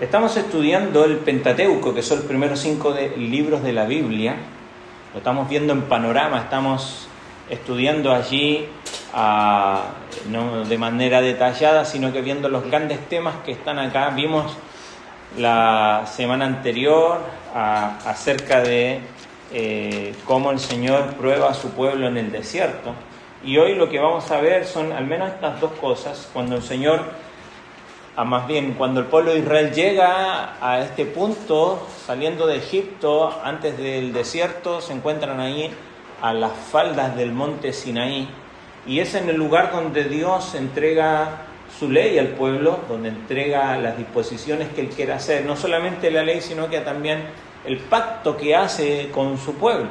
Estamos estudiando el Pentateuco, que son los primeros 5 libros de la Biblia. Lo estamos viendo en panorama, estamos estudiando allí no de manera detallada, sino que viendo los grandes temas que están acá. Vimos la semana anterior acerca de cómo el Señor prueba a su pueblo en el desierto. Y hoy lo que vamos a ver son al menos estas dos cosas. Cuando el Señor... cuando el pueblo de Israel llega a este punto, saliendo de Egipto, antes del desierto, se encuentran ahí a las faldas del monte Sinaí, y es en el lugar donde Dios entrega su ley al pueblo, donde entrega las disposiciones que Él quiere hacer, no solamente la ley, sino que también el pacto que hace con su pueblo.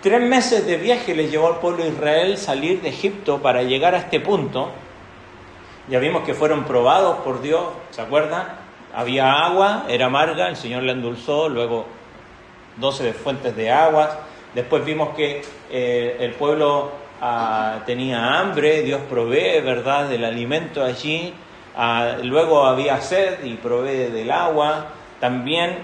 3 meses de viaje les llevó al pueblo de Israel salir de Egipto para llegar a este punto. Ya vimos que fueron probados por Dios, ¿se acuerdan? Había agua, era amarga, el Señor la endulzó, luego 12 fuentes de aguas. Después vimos que el pueblo tenía hambre, Dios provee, ¿verdad?, del alimento allí. Luego había sed y provee del agua. También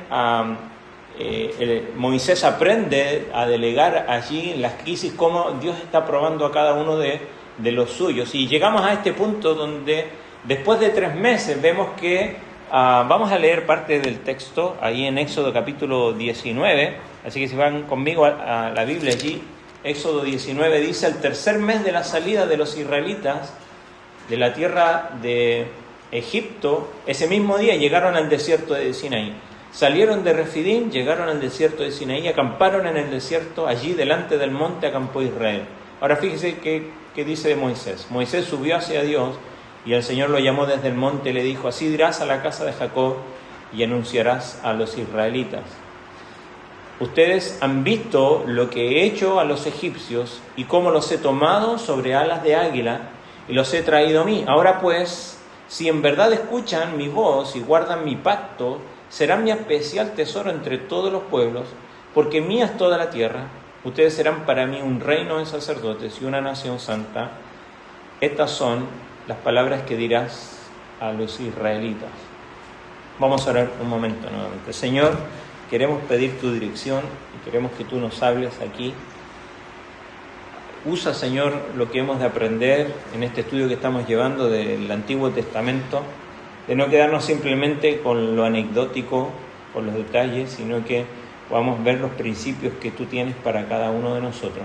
Moisés aprende a delegar allí en las crisis, cómo Dios está probando a cada uno de los suyos. Y llegamos a este punto donde después de 3 meses vemos que vamos a leer parte del texto ahí en Éxodo capítulo 19, así que si van conmigo a la Biblia allí, Éxodo 19 dice: al 3er mes de la salida de los israelitas de la tierra de Egipto, ese mismo día llegaron al desierto de Sinaí. Salieron de Refidim, llegaron al desierto de Sinaí, acamparon en el desierto, allí delante del monte acampó Israel. Ahora fíjese qué dice de Moisés. Moisés subió hacia Dios y el Señor lo llamó desde el monte y le dijo: así dirás a la casa de Jacob y anunciarás a los israelitas: ustedes han visto lo que he hecho a los egipcios y cómo los he tomado sobre alas de águila y los he traído a mí. Ahora pues, si en verdad escuchan mi voz y guardan mi pacto, serán mi especial tesoro entre todos los pueblos, porque mía es toda la tierra. Ustedes serán para mí un reino de sacerdotes y una nación santa. Estas son las palabras que dirás a los israelitas. Vamos a orar un momento nuevamente. Señor, queremos pedir tu dirección y queremos que tú nos hables aquí. Usa, Señor, lo que hemos de aprender en este estudio que estamos llevando del Antiguo Testamento, de no quedarnos simplemente con lo anecdótico, con los detalles, sino que podamos ver los principios que tú tienes para cada uno de nosotros,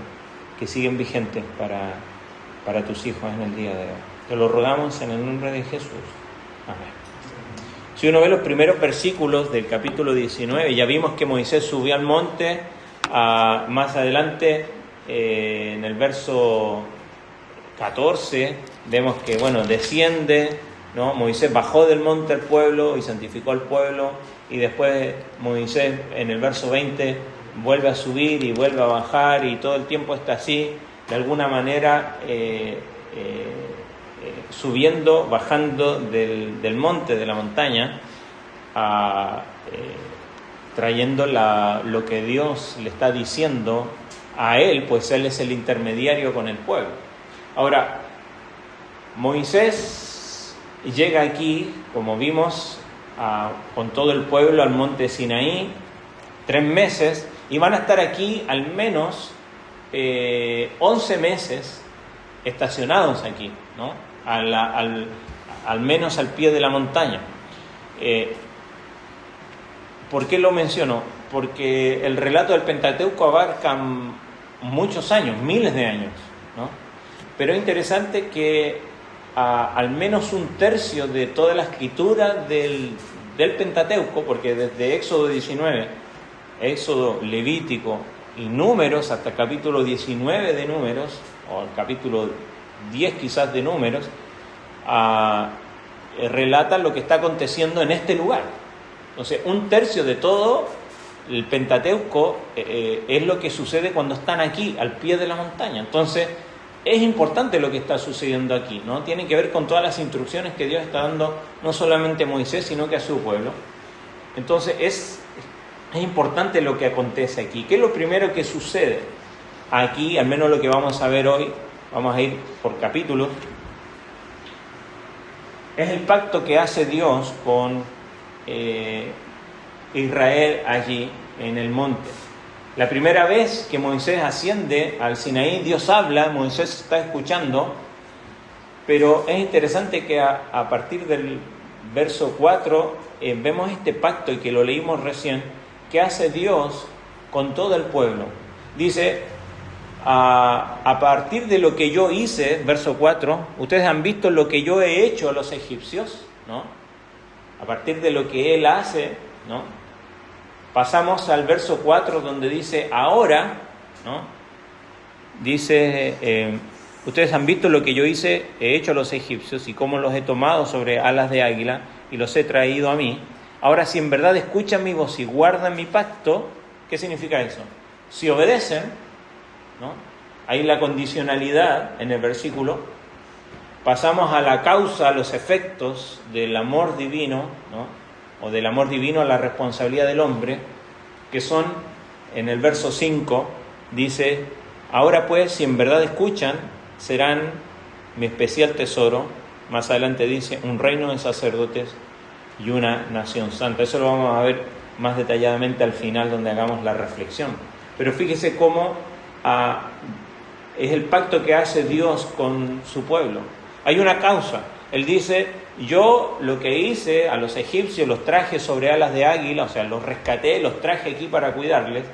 que siguen vigentes para tus hijos en el día de hoy. Te lo rogamos en el nombre de Jesús. Amén. Si uno ve los primeros versículos del capítulo 19, ya vimos que Moisés subió al monte. Más adelante, en el verso 14, vemos que, desciende, ¿no? Moisés bajó del monte al pueblo y santificó al pueblo. Y después Moisés en el verso 20 vuelve a subir y vuelve a bajar, y todo el tiempo está así, de alguna manera subiendo, bajando del monte, de la montaña, trayendo lo que Dios le está diciendo a él, pues él es el intermediario con el pueblo. Ahora, Moisés llega aquí, como vimos, con todo el pueblo al monte Sinaí, 3 meses, y van a estar aquí al menos 11 meses estacionados aquí, ¿no? Al menos al pie de la montaña. ¿Por qué lo menciono? Porque el relato del Pentateuco abarca muchos años, miles de años, ¿no? Pero es interesante que al menos 1/3 de toda la escritura del Pentateuco, porque desde Éxodo 19, Éxodo, Levítico y Números, hasta el capítulo 19 de Números, o el capítulo 10 quizás de Números, relatan lo que está aconteciendo en este lugar. Entonces, 1/3 de todo el Pentateuco es lo que sucede cuando están aquí, al pie de la montaña. Entonces, es importante lo que está sucediendo aquí, ¿no? Tiene que ver con todas las instrucciones que Dios está dando, no solamente a Moisés, sino que a su pueblo. Entonces, es importante lo que acontece aquí. ¿Qué es lo primero que sucede aquí? Al menos lo que vamos a ver hoy, vamos a ir por capítulos. Es el pacto que hace Dios con Israel allí en el monte. La primera vez que Moisés asciende al Sinaí, Dios habla, Moisés está escuchando, pero es interesante que a partir del verso 4 vemos este pacto, y que lo leímos recién, que hace Dios con todo el pueblo. Dice, a partir de lo que yo hice, verso 4, ustedes han visto lo que yo he hecho a los egipcios, ¿no? A partir de lo que Él hace, ¿no? Pasamos al verso 4 donde dice, ahora, ¿no? Dice, ustedes han visto lo que yo he hecho a los egipcios y cómo los he tomado sobre alas de águila y los he traído a mí. Ahora, si en verdad escuchan mi voz y guardan mi pacto, ¿qué significa eso? Si obedecen, ¿no? Hay la condicionalidad en el versículo. Pasamos a la causa, a los efectos del amor divino, ¿no? O del amor divino a la responsabilidad del hombre, que son, en el verso 5, dice, ahora pues, si en verdad escuchan, serán mi especial tesoro. Más adelante dice, un reino de sacerdotes y una nación santa. Eso lo vamos a ver más detalladamente al final, donde hagamos la reflexión. Pero fíjese cómo es el pacto que hace Dios con su pueblo. Hay una causa. Él dice, yo lo que hice a los egipcios los traje sobre alas de águila, o sea, los rescaté, los traje aquí para cuidarles.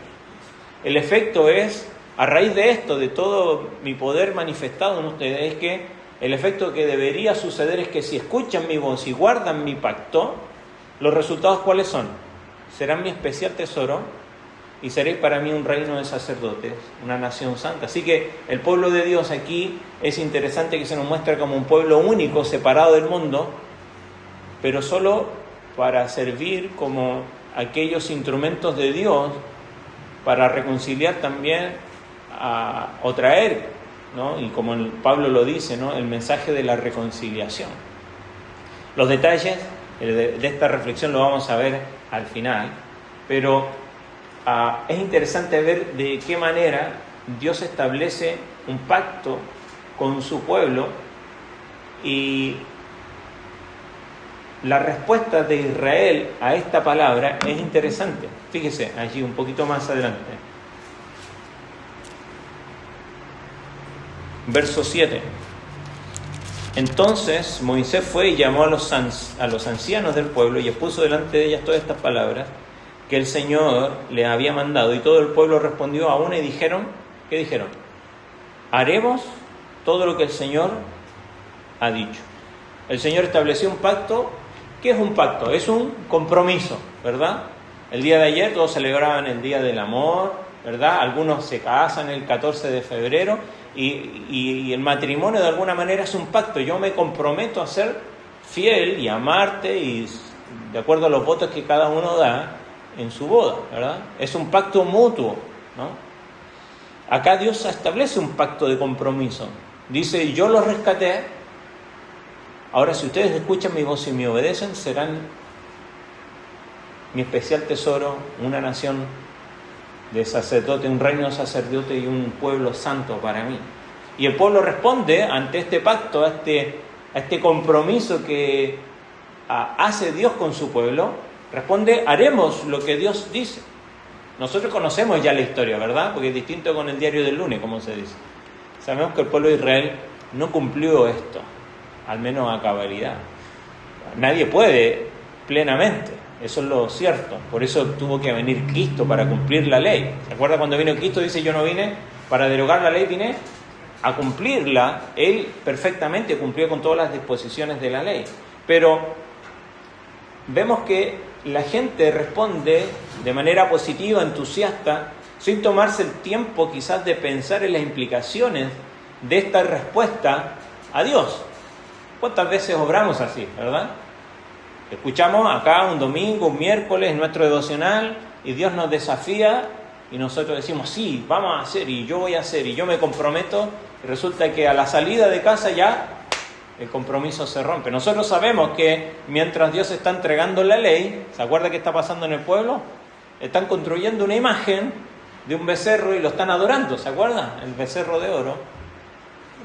El efecto es, a raíz de esto, de todo mi poder manifestado en ustedes, es que el efecto que debería suceder es que si escuchan mi voz y guardan mi pacto, los resultados ¿cuáles son? Serán mi especial tesoro y seréis para mí un reino de sacerdotes, una nación santa. Así que el pueblo de Dios aquí es interesante que se nos muestra como un pueblo único, separado del mundo, pero solo para servir como aquellos instrumentos de Dios para reconciliar también o traer, ¿no? Y como Pablo lo dice, ¿no? El mensaje de la reconciliación. Los detalles de esta reflexión lo vamos a ver al final, pero es interesante ver de qué manera Dios establece un pacto con su pueblo, y la respuesta de Israel a esta palabra es interesante. Fíjese allí un poquito más adelante. Verso 7. Entonces Moisés fue y llamó a los ancianos del pueblo y expuso delante de ellas todas estas palabras que el Señor le había mandado. Y todo el pueblo respondió a una y dijeron, ¿qué dijeron? Haremos todo lo que el Señor ha dicho. El Señor estableció un pacto. ¿Qué es un pacto? Es un compromiso, ¿verdad? El día de ayer todos celebraban el Día del Amor, ¿verdad? Algunos se casan el 14 de febrero y el matrimonio de alguna manera es un pacto. Yo me comprometo a ser fiel y amarte y de acuerdo a los votos que cada uno da en su boda, ¿verdad? Es un pacto mutuo, ¿no? Acá Dios establece un pacto de compromiso. Dice, yo los rescaté. Ahora, si ustedes escuchan mi voz y me obedecen, serán mi especial tesoro, una nación de sacerdote, un reino de sacerdote y un pueblo santo para mí. Y el pueblo responde ante este pacto, a este compromiso que hace Dios con su pueblo. Responde, haremos lo que Dios dice. Nosotros conocemos ya la historia, ¿verdad? Porque es distinto con el diario del lunes, como se dice. Sabemos que el pueblo de Israel no cumplió esto, al menos a cabalidad. Nadie puede plenamente, eso es lo cierto. Por eso tuvo que venir Cristo para cumplir la ley. ¿Se acuerda cuando vino Cristo? Dice, yo no vine para derogar la ley, vine a cumplirla. Él perfectamente cumplió con todas las disposiciones de la ley. Pero vemos que la gente responde de manera positiva, entusiasta, sin tomarse el tiempo quizás de pensar en las implicaciones de esta respuesta a Dios. ¿Cuántas veces obramos así, verdad? Escuchamos acá un domingo, un miércoles, nuestro devocional, y Dios nos desafía y nosotros decimos, sí, vamos a hacer, y yo voy a hacer, y yo me comprometo, y resulta que a la salida de casa ya el compromiso se rompe. Nosotros sabemos que mientras Dios está entregando la ley, ¿se acuerda qué está pasando en el pueblo? Están construyendo una imagen de un becerro y lo están adorando, ¿se acuerdan? El becerro de oro.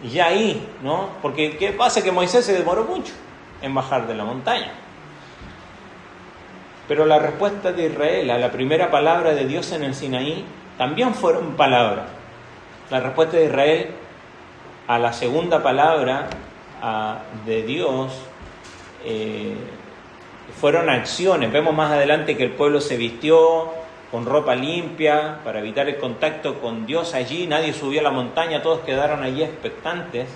Y ya ahí, ¿no? Porque ¿qué pasa? Que Moisés se demoró mucho en bajar de la montaña. Pero la respuesta de Israel a la primera palabra de Dios en el Sinaí también fueron palabras. La respuesta de Israel a la segunda palabra de Dios fueron acciones. Vemos más adelante que el pueblo se vistió con ropa limpia para evitar el contacto con Dios allí. Nadie subió a la montaña, todos quedaron allí expectantes.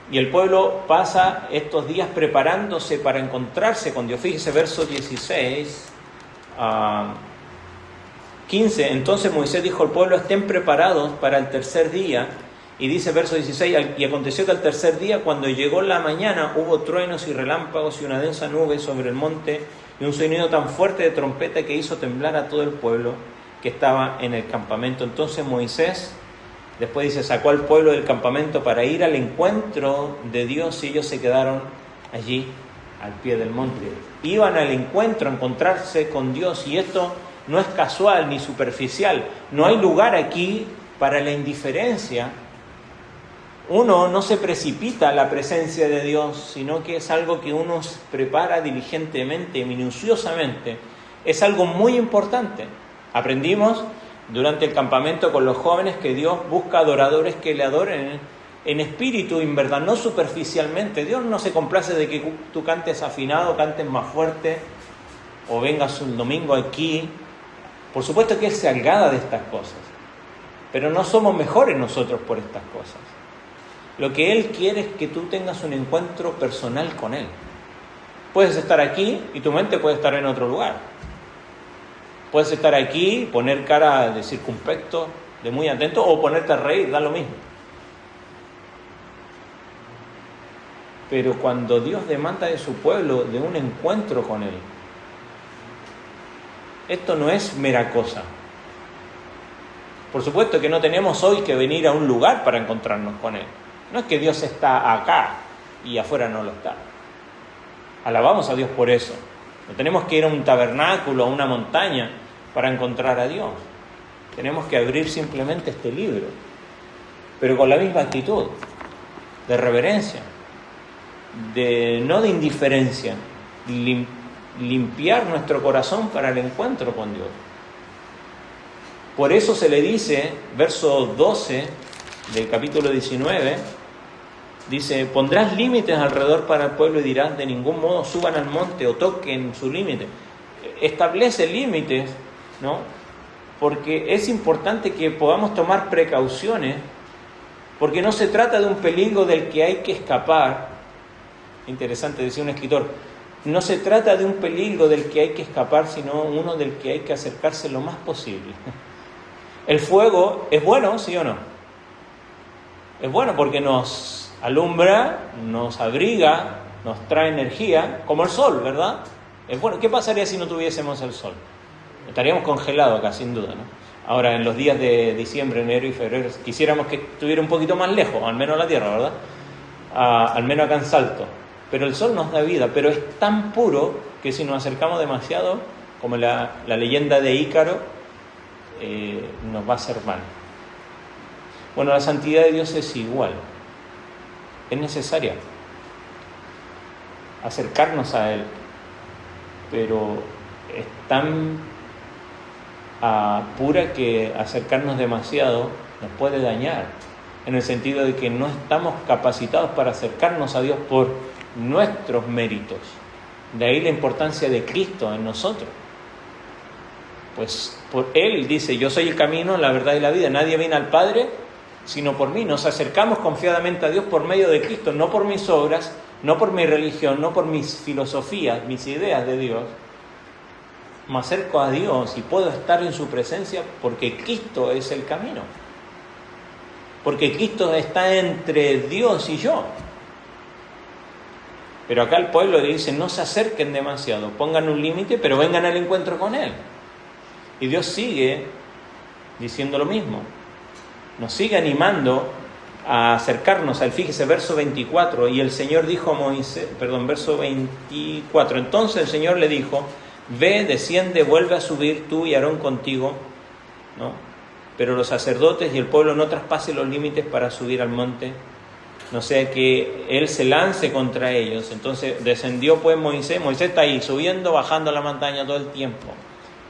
Y el pueblo pasa estos días preparándose para encontrarse con Dios. Fíjese, verso 16 a 15. Entonces Moisés dijo al pueblo: estén preparados para el tercer día. Y dice verso 16: y aconteció que al tercer día, cuando llegó la mañana, hubo truenos y relámpagos y una densa nube sobre el monte y un sonido tan fuerte de trompeta que hizo temblar a todo el pueblo que estaba en el campamento. Entonces Moisés, después dice, sacó al pueblo del campamento para ir al encuentro de Dios, y ellos se quedaron allí al pie del monte. Iban al encuentro, a encontrarse con Dios, y esto no es casual ni superficial. No hay lugar aquí para la indiferencia. Uno no se precipita a la presencia de Dios, sino que es algo que uno prepara diligentemente, minuciosamente. Es algo muy importante. Aprendimos durante el campamento con los jóvenes que Dios busca adoradores que le adoren en espíritu, en verdad, no superficialmente. Dios no se complace de que tú cantes afinado, cantes más fuerte, o vengas un domingo aquí. Por supuesto que Él se agrada de estas cosas, pero no somos mejores nosotros por estas cosas. Lo que Él quiere es que tú tengas un encuentro personal con Él. Puedes estar aquí y tu mente puede estar en otro lugar. Puedes estar aquí, poner cara de circunspecto, de muy atento, o ponerte a reír, da lo mismo. Pero cuando Dios demanda de su pueblo de un encuentro con Él, esto no es mera cosa. Por supuesto que no tenemos hoy que venir a un lugar para encontrarnos con Él. No es que Dios está acá y afuera no lo está. Alabamos a Dios por eso. No tenemos que ir a un tabernáculo, a una montaña para encontrar a Dios. Tenemos que abrir simplemente este libro, pero con la misma actitud de reverencia, no de indiferencia, limpiar nuestro corazón para el encuentro con Dios. Por eso se le dice, verso 12 del capítulo 19, dice, pondrás límites alrededor para el pueblo y dirás, de ningún modo suban al monte o toquen su límite. Establece límites, ¿no? Porque es importante que podamos tomar precauciones, porque no se trata de un peligro del que hay que escapar. Interesante, decía un escritor, no se trata de un peligro del que hay que escapar, sino uno del que hay que acercarse lo más posible. El fuego es bueno, ¿sí o no? Es bueno porque nos alumbra, nos abriga, nos trae energía, como el sol, ¿verdad? Es bueno. ¿Qué pasaría si no tuviésemos el sol? Estaríamos congelados acá, sin duda, ¿no? Ahora, en los días de diciembre, enero y febrero, quisiéramos que estuviera un poquito más lejos, al menos la Tierra, ¿verdad? Al menos acá en Salto. Pero el sol nos da vida, pero es tan puro que si nos acercamos demasiado, como la leyenda de Ícaro, nos va a hacer mal. Bueno, la santidad de Dios es igual. Es necesaria acercarnos a Él, pero es tan pura que acercarnos demasiado nos puede dañar, en el sentido de que no estamos capacitados para acercarnos a Dios por nuestros méritos. De ahí la importancia de Cristo en nosotros. Pues por Él dice, yo soy el camino, la verdad y la vida. Nadie viene al Padre sino por mí. Nos acercamos confiadamente a Dios por medio de Cristo, no por mis obras, no por mi religión, no por mis filosofías, mis ideas de Dios. Me acerco a Dios y puedo estar en su presencia porque Cristo es el camino. Porque Cristo está entre Dios y yo. Pero acá el pueblo le dice, no se acerquen demasiado, pongan un límite, pero vengan al encuentro con Él. Y Dios sigue diciendo lo mismo. Nos sigue animando a acercarnos al, fíjese, verso 24, y el Señor dijo a Moisés, verso 24, entonces el Señor le dijo, ve, desciende, vuelve a subir tú y Aarón contigo, ¿no? Pero los sacerdotes y el pueblo no traspasen los límites para subir al monte no sea que él se lance contra ellos. Entonces descendió pues Moisés está ahí subiendo, bajando la montaña todo el tiempo,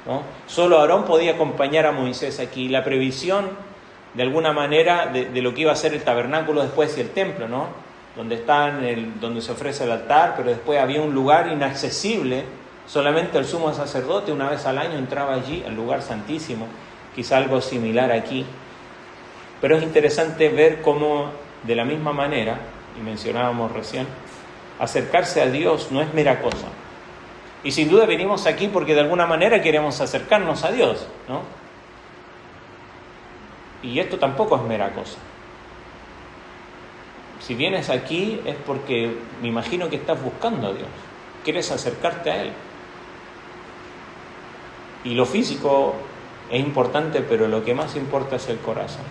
¿no? Solo Aarón podía acompañar a Moisés aquí. La previsión de alguna manera de lo que iba a ser el tabernáculo después y el templo, ¿no? Donde se ofrece el altar, pero después había un lugar inaccesible, solamente el sumo sacerdote una vez al año entraba allí, al lugar santísimo, quizá algo similar aquí. Pero es interesante ver cómo, de la misma manera, y mencionábamos recién, acercarse a Dios no es mera cosa. Y sin duda venimos aquí porque de alguna manera queremos acercarnos a Dios, ¿no? Y esto tampoco es mera cosa. Si vienes aquí es porque me imagino que estás buscando a Dios, quieres acercarte a Él. Y lo físico es importante, pero lo que más importa es el corazón.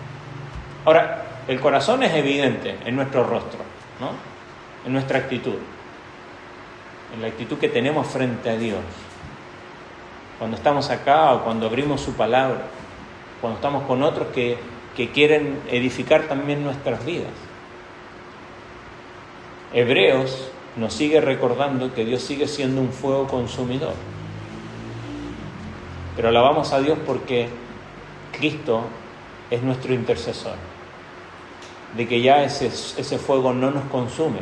Ahora, el corazón es evidente en nuestro rostro, ¿no? En nuestra actitud, en la actitud que tenemos frente a Dios. Cuando estamos acá o cuando abrimos su palabra, cuando estamos con otros que quieren edificar también nuestras vidas. Hebreos nos sigue recordando que Dios sigue siendo un fuego consumidor. Pero alabamos a Dios porque Cristo es nuestro intercesor, de que ya ese fuego no nos consume.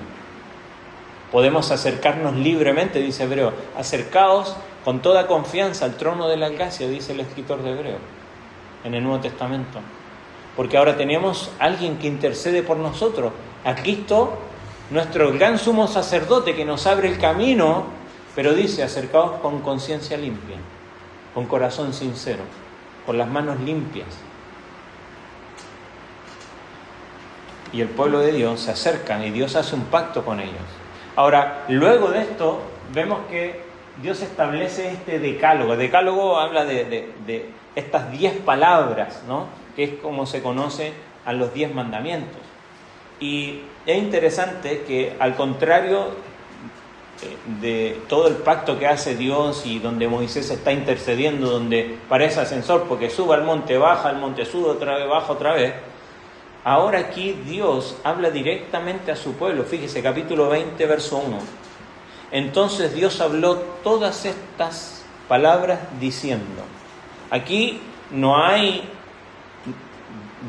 Podemos acercarnos libremente, dice Hebreo. Acercaos con toda confianza al trono de la gracia, dice el escritor de Hebreo en el Nuevo Testamento. Porque ahora tenemos a alguien que intercede por nosotros, a Cristo, nuestro gran sumo sacerdote que nos abre el camino, pero dice, acercaos con conciencia limpia, con corazón sincero, con las manos limpias. Y el pueblo de Dios se acerca y Dios hace un pacto con ellos. Ahora, luego de esto, vemos que Dios establece este decálogo. El decálogo habla de estas 10 palabras, ¿no? Que es como se conoce a los 10 mandamientos. Y es interesante que, al contrario de todo el pacto que hace Dios y donde Moisés está intercediendo, donde parece ascensor, porque sube al monte, baja al monte, sube otra vez, baja otra vez, ahora aquí Dios habla directamente a su pueblo. Fíjese, capítulo 20, verso 1. Entonces Dios habló todas estas palabras diciendo. Aquí no hay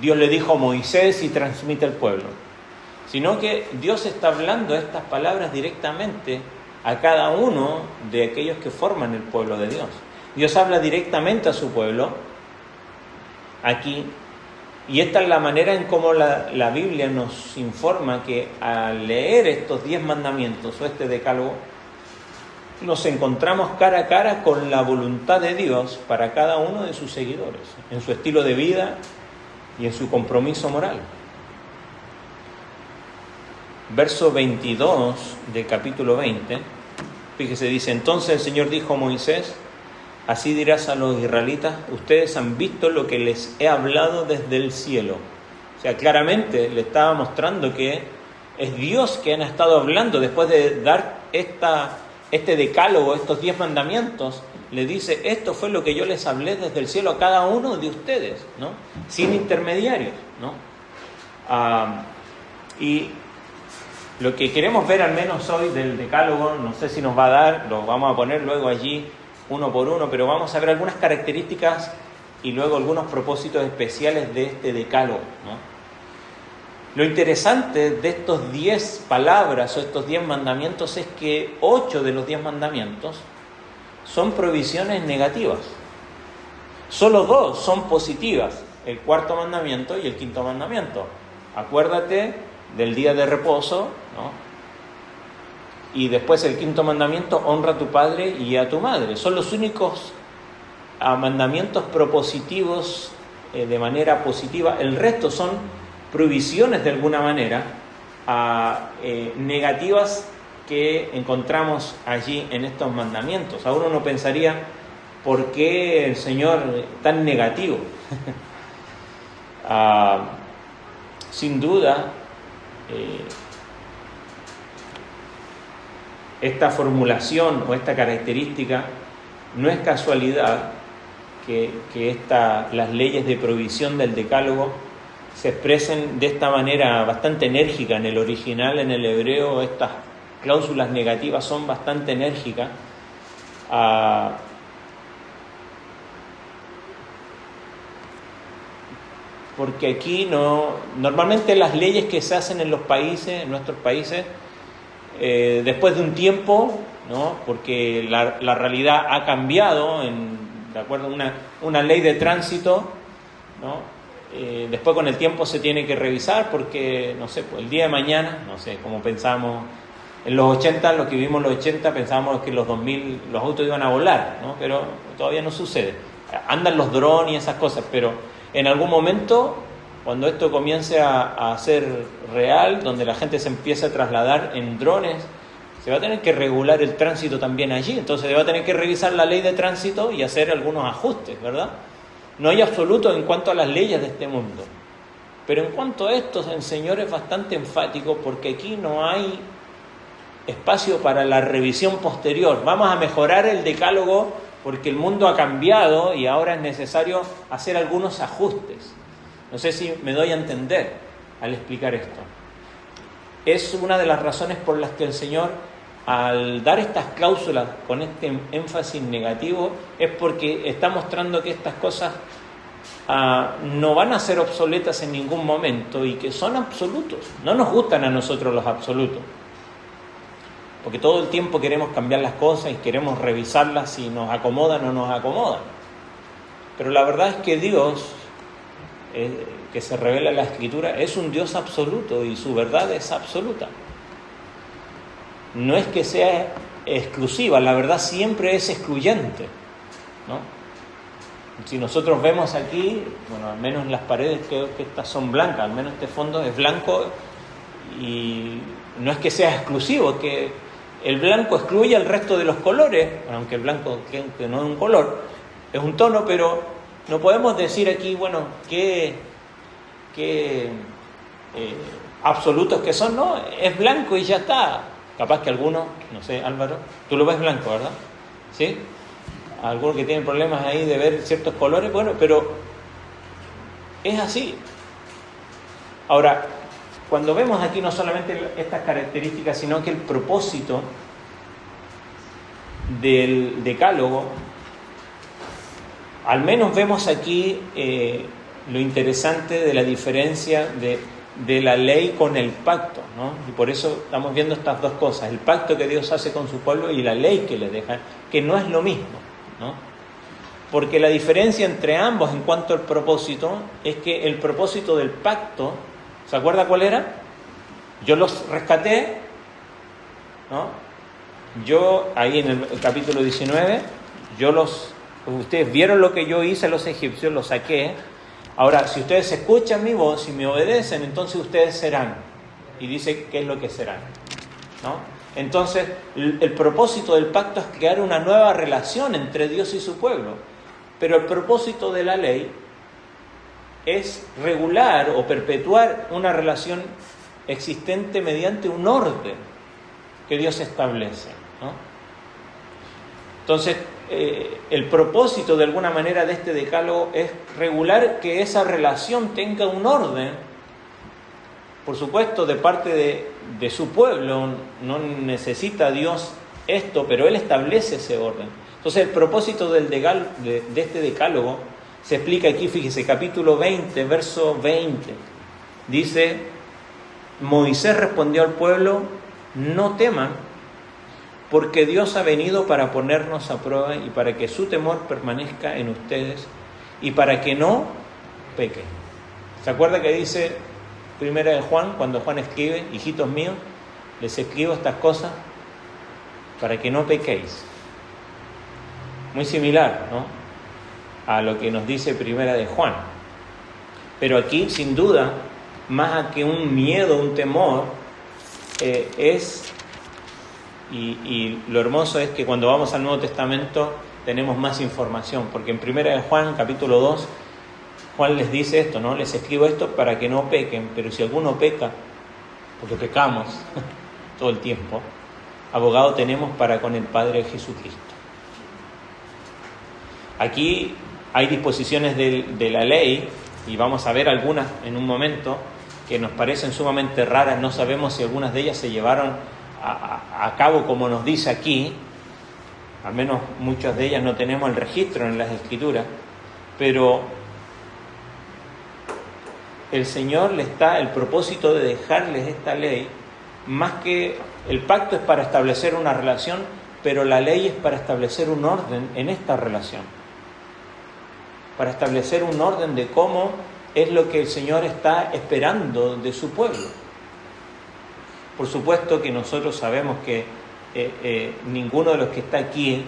Dios le dijo a Moisés y transmite al pueblo, sino que Dios está hablando estas palabras directamente a cada uno de aquellos que forman el pueblo de Dios. Dios habla directamente a su pueblo aquí. Y esta es la manera en cómo la Biblia nos informa que al leer estos 10 mandamientos o este decálogo, nos encontramos cara a cara con la voluntad de Dios para cada uno de sus seguidores, en su estilo de vida y en su compromiso moral. Verso 22 del capítulo 20, fíjese, dice, entonces el Señor dijo a Moisés, así dirás a los israelitas, ustedes han visto lo que les he hablado desde el cielo. O sea, claramente le estaba mostrando que es Dios que han estado hablando después de dar este decálogo, estos 10 mandamientos. Le dice, esto fue lo que yo les hablé desde el cielo a cada uno de ustedes, ¿no? Sin intermediarios, ¿no? Y lo que queremos ver al menos hoy del decálogo, no sé si nos va a dar, lo vamos a poner luego allí uno por uno, pero vamos a ver algunas características y luego algunos propósitos especiales de este decálogo, ¿no? Lo interesante de estos 10 palabras o estos 10 mandamientos es que 8 de los 10 mandamientos son prohibiciones negativas. Solo 2 son positivas, el 4.º mandamiento y el 5.º mandamiento. Acuérdate del día de reposo, ¿no? Y después el 5.º mandamiento, honra a tu padre y a tu madre. Son los únicos mandamientos propositivos de manera positiva. El resto son prohibiciones de alguna manera negativas que encontramos allí en estos mandamientos. Ahora uno pensaría, ¿por qué el Señor tan negativo? Sin duda, esta formulación o esta característica no es casualidad que las leyes de prohibición del decálogo se expresen de esta manera bastante enérgica. En el original, en el hebreo, estas cláusulas negativas son bastante enérgicas. Porque aquí normalmente las leyes que se hacen en los países, en nuestros países, después de un tiempo, ¿no? Porque la realidad ha cambiado, de acuerdo a una ley de tránsito, ¿no? Después con el tiempo se tiene que revisar porque, no sé, pues el día de mañana, no sé, como pensábamos en los 80, los que vivimos en los 80 pensábamos que en los 2000 los autos iban a volar, ¿no? Pero todavía no sucede. Andan los drones y esas cosas, pero en algún momento, cuando esto comience a ser real, donde la gente se empiece a trasladar en drones, se va a tener que regular el tránsito también allí. Entonces se va a tener que revisar la ley de tránsito y hacer algunos ajustes, ¿verdad? No hay absoluto en cuanto a las leyes de este mundo. Pero en cuanto a esto, el Señor es bastante enfático porque aquí no hay espacio para la revisión posterior. Vamos a mejorar el decálogo porque el mundo ha cambiado y ahora es necesario hacer algunos ajustes. No sé si me doy a entender al explicar esto. Es una de las razones por las que el Señor, al dar estas cláusulas con este énfasis negativo, es porque está mostrando que estas cosas no van a ser obsoletas en ningún momento y que son absolutos. No nos gustan a nosotros los absolutos, porque todo el tiempo queremos cambiar las cosas y queremos revisarlas si nos acomodan o no nos acomodan. Pero la verdad es que Dios, que se revela en la Escritura, es un Dios absoluto y su verdad es absoluta. No es que sea exclusiva, la verdad siempre es excluyente, ¿no? Si nosotros vemos aquí, bueno, al menos en las paredes creo que estas son blancas, al menos este fondo es blanco y no es que sea exclusivo, es que el blanco excluye al resto de los colores, aunque el blanco que no es un color, es un tono, pero no podemos decir aquí, bueno, qué absolutos que son, no, es blanco y ya está. Capaz que algunos, no sé, Álvaro, tú lo ves blanco, ¿verdad? ¿Sí? Algunos que tienen problemas ahí de ver ciertos colores, bueno, pero es así. Ahora, cuando vemos aquí no solamente estas características, sino que el propósito del decálogo, al menos vemos aquí lo interesante de la diferencia de la ley con el pacto, ¿no? Y por eso estamos viendo estas dos cosas, el pacto que Dios hace con su pueblo y la ley que le deja, que no es lo mismo, ¿no? Porque la diferencia entre ambos en cuanto al propósito es que el propósito del pacto, ¿se acuerda cuál era? Yo los rescaté, ¿no? Yo, ahí en el capítulo 19, ustedes vieron lo que yo hice a los egipcios, los saqué. Ahora, si ustedes escuchan mi voz y me obedecen, entonces ustedes serán. Y dice qué es lo que serán, ¿no? Entonces, el propósito del pacto es crear una nueva relación entre Dios y su pueblo. Pero el propósito de la ley es regular o perpetuar una relación existente mediante un orden que Dios establece, ¿no? Entonces, el propósito de alguna manera de este decálogo es regular que esa relación tenga un orden, por supuesto, de parte de su pueblo. No necesita Dios esto, pero Él establece ese orden. Entonces, el propósito de este decálogo se explica aquí, fíjese, capítulo 20, verso 20. Dice: Moisés respondió al pueblo: no teman, porque Dios ha venido para ponernos a prueba y para que su temor permanezca en ustedes y para que no pequen. ¿Se acuerda que dice Primera de Juan, cuando Juan escribe: hijitos míos, les escribo estas cosas para que no pequéis? Muy similar, ¿no?, a lo que nos dice Primera de Juan. Pero aquí, sin duda, más que un miedo, un temor, y lo hermoso es que cuando vamos al Nuevo Testamento tenemos más información, porque en Primera de Juan, capítulo 2, Juan les dice esto, ¿no? Les escribo esto para que no pequen, pero si alguno peca, porque pecamos todo el tiempo, abogado tenemos para con el Padre Jesucristo. Aquí hay disposiciones de la ley y vamos a ver algunas en un momento que nos parecen sumamente raras. No sabemos si algunas de ellas se llevaron a cabo como nos dice aquí, al menos muchas de ellas no tenemos el registro en las Escrituras, pero el Señor el propósito de dejarles esta ley, más que el pacto es para establecer una relación, pero la ley es para establecer un orden en esta relación, para establecer un orden de cómo es lo que el Señor está esperando de su pueblo. Por supuesto que nosotros sabemos que ninguno de los que está aquí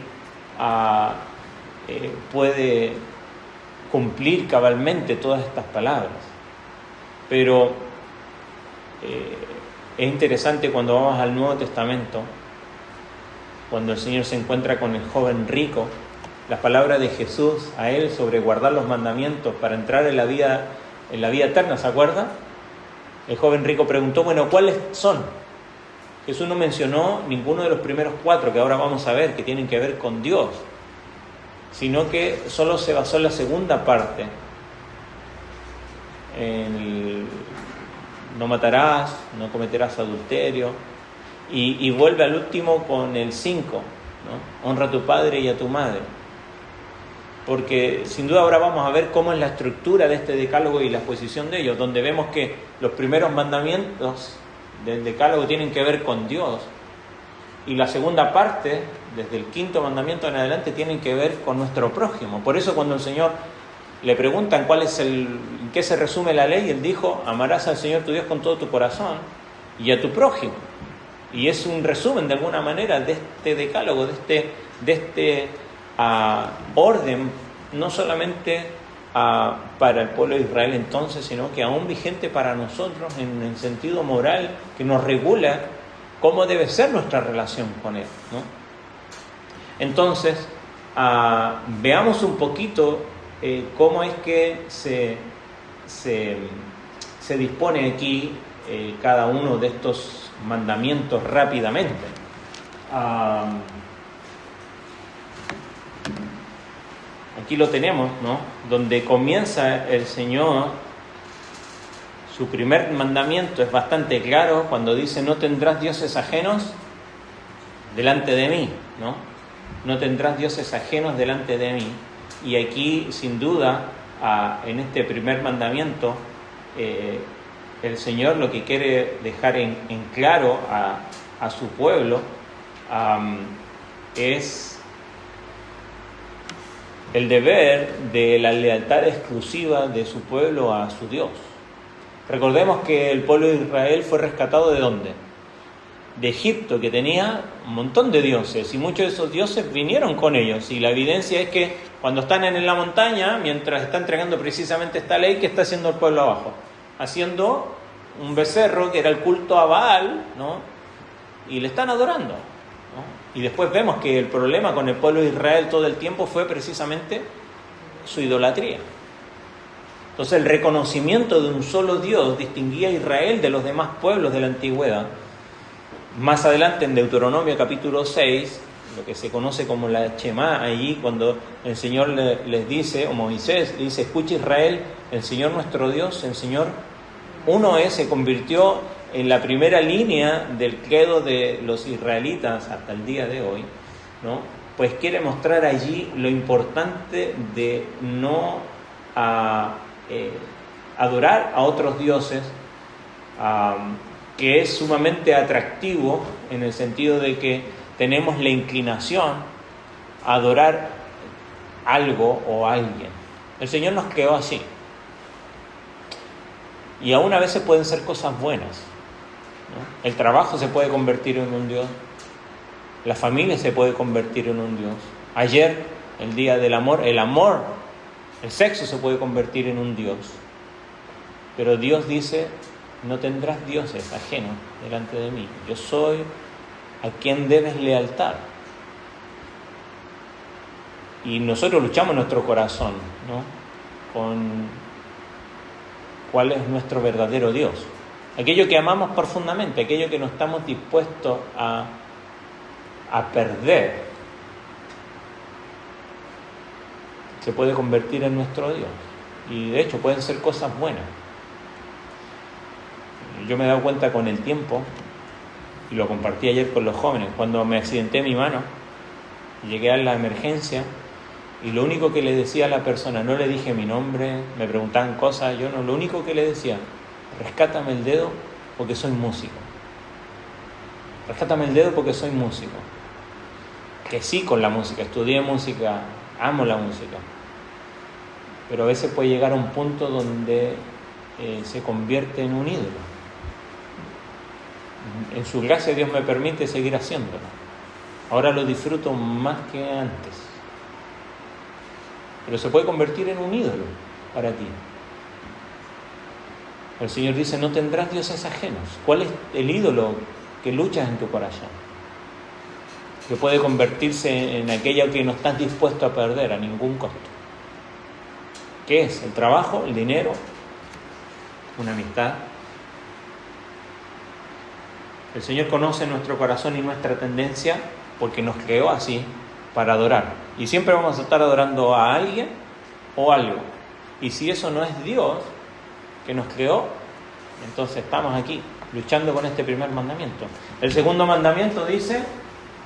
puede cumplir cabalmente todas estas palabras, pero es interesante cuando vamos al Nuevo Testamento, cuando el Señor se encuentra con el joven rico, las palabras de Jesús a él sobre guardar los mandamientos para entrar en la vida eterna, ¿se acuerda? El joven rico preguntó, bueno, ¿cuáles son? Jesús no mencionó ninguno de los primeros 4 que ahora vamos a ver, que tienen que ver con Dios, sino que solo se basó en la segunda parte, no matarás, no cometerás adulterio, y vuelve al último con el 5, ¿no? Honra a tu padre y a tu madre. Porque sin duda ahora vamos a ver cómo es la estructura de este decálogo y la exposición de ellos, donde vemos que los primeros mandamientos del decálogo tienen que ver con Dios, y la segunda parte, desde el 5º mandamiento en adelante, tienen que ver con nuestro prójimo. Por eso cuando el Señor le preguntan en qué se resume la ley, Él dijo, amarás al Señor tu Dios con todo tu corazón y a tu prójimo. Y es un resumen de alguna manera de este decálogo, de este orden, no solamente para el pueblo de Israel entonces, sino que aún vigente para nosotros en el sentido moral, que nos regula cómo debe ser nuestra relación con Él, ¿no? Entonces, veamos un poquito cómo es que se dispone aquí cada uno de estos mandamientos rápidamente. Aquí lo tenemos, ¿no? Donde comienza el Señor, su primer mandamiento es bastante claro cuando dice, no tendrás dioses ajenos delante de mí, ¿no? No tendrás dioses ajenos delante de mí. Y aquí, sin duda, en este primer mandamiento, el Señor lo que quiere dejar en claro a su pueblo es el deber de la lealtad exclusiva de su pueblo a su Dios. Recordemos que el pueblo de Israel fue rescatado ¿de dónde? De Egipto, que tenía un montón de dioses, y muchos de esos dioses vinieron con ellos, y la evidencia es que cuando están en la montaña, mientras está entregando precisamente esta ley, ¿qué está haciendo el pueblo abajo? Haciendo un becerro que era el culto a Baal, ¿no? Y le están adorando, ¿no? Y después vemos que el problema con el pueblo de Israel todo el tiempo fue precisamente su idolatría. Entonces el reconocimiento de un solo Dios distinguía a Israel de los demás pueblos de la antigüedad. Más adelante en Deuteronomio capítulo 6, lo que se conoce como la Shemá, allí cuando el Señor les dice, o Moisés le dice, escucha Israel, el Señor nuestro Dios, el Señor uno es, se convirtió en la primera línea del credo de los israelitas hasta el día de hoy, ¿no? Pues quiere mostrar allí lo importante de no adorar a otros dioses, que es sumamente atractivo en el sentido de que tenemos la inclinación a adorar algo o a alguien. El Señor nos creó así. Y aún a veces pueden ser cosas buenas, ¿no? El trabajo se puede convertir en un Dios. La familia se puede convertir en un Dios. Ayer, el día del amor, el sexo se puede convertir en un Dios. Pero Dios dice, no tendrás dioses ajenos delante de mí. Yo soy a quien debes lealtad. Y nosotros luchamos en nuestro corazón, ¿no? Con cuál es nuestro verdadero Dios. Aquello que amamos profundamente, aquello que no estamos dispuestos a perder, se puede convertir en nuestro Dios. Y de hecho pueden ser cosas buenas. Yo me he dado cuenta con el tiempo, y lo compartí ayer con los jóvenes, cuando me accidenté mi mano, llegué a la emergencia, y lo único que le decía a la persona, no le dije mi nombre, me preguntaban cosas, yo no, lo único que le decía, rescátame el dedo porque soy músico. Rescátame el dedo porque soy músico. Que sí con la música, estudié música, amo la música. Pero a veces puede llegar a un punto donde se convierte en un ídolo. En su gracia Dios me permite seguir haciéndolo. Ahora lo disfruto más que antes. Pero se puede convertir en un ídolo para ti. El Señor dice, no tendrás dioses ajenos. ¿Cuál es el ídolo que luchas en tu corazón? Que puede convertirse en aquello que no estás dispuesto a perder a ningún costo. ¿Qué es? ¿El trabajo? ¿El dinero? ¿Una amistad? El Señor conoce nuestro corazón y nuestra tendencia porque nos creó así para adorar. Y siempre vamos a estar adorando a alguien o algo. Y si eso no es Dios que nos creó, entonces estamos aquí luchando con este primer mandamiento. El segundo mandamiento dice,